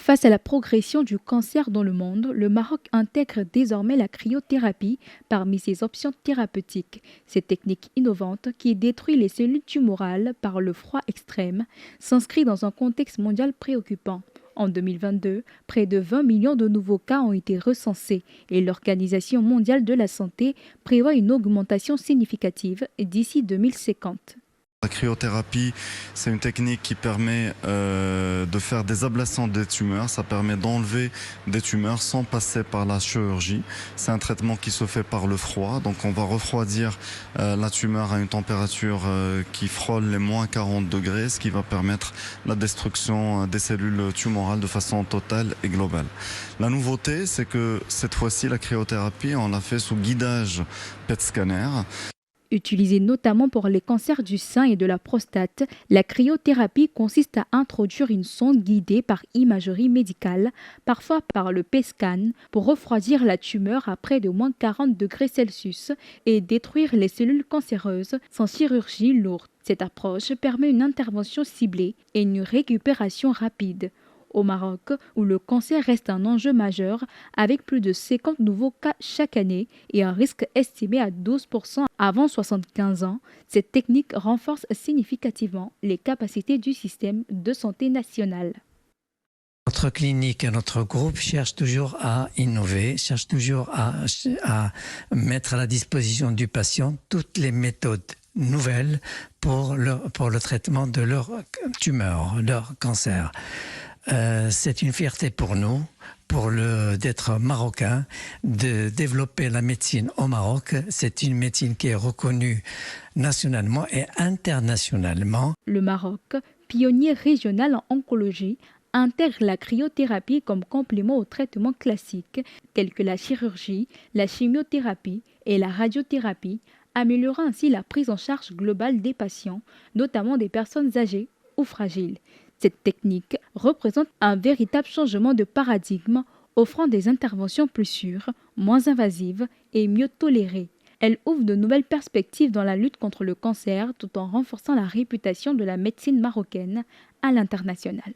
Face à la progression du cancer dans le monde, le Maroc intègre désormais la cryothérapie parmi ses options thérapeutiques. Cette technique innovante, qui détruit les cellules tumorales par le froid extrême, s'inscrit dans un contexte mondial préoccupant. En 2022, près de 20 millions de nouveaux cas ont été recensés et l'Organisation mondiale de la santé prévoit une augmentation significative d'ici 2050. La cryothérapie, c'est une technique qui permet de faire des ablations des tumeurs. Ça permet d'enlever des tumeurs sans passer par la chirurgie. C'est un traitement qui se fait par le froid. Donc on va refroidir la tumeur à une température qui frôle les moins 40 degrés, ce qui va permettre la destruction des cellules tumorales de façon totale et globale. La nouveauté, c'est que cette fois-ci, la cryothérapie, on l'a fait sous guidage PET scanner. Utilisée notamment pour les cancers du sein et de la prostate, la cryothérapie consiste à introduire une sonde guidée par imagerie médicale, parfois par le PET-scan, pour refroidir la tumeur à près de moins 40 degrés Celsius et détruire les cellules cancéreuses sans chirurgie lourde. Cette approche permet une intervention ciblée et une récupération rapide. Au Maroc, où le cancer reste un enjeu majeur, avec plus de 50 nouveaux cas chaque année et un risque estimé à 12% avant 75 ans, cette technique renforce significativement les capacités du système de santé national. Notre clinique et notre groupe cherchent toujours à innover, cherchent toujours à mettre à la disposition du patient toutes les méthodes nouvelles pour le traitement de leur tumeur, leur cancer. C'est une fierté pour nous, d'être marocain, de développer la médecine au Maroc. C'est une médecine qui est reconnue nationalement et internationalement. Le Maroc, pionnier régional en oncologie, intègre la cryothérapie comme complément aux traitements classiques tels que la chirurgie, la chimiothérapie et la radiothérapie, améliorant ainsi la prise en charge globale des patients, notamment des personnes âgées ou fragiles. Cette technique représente un véritable changement de paradigme, offrant des interventions plus sûres, moins invasives et mieux tolérées. Elle ouvre de nouvelles perspectives dans la lutte contre le cancer tout en renforçant la réputation de la médecine marocaine à l'international.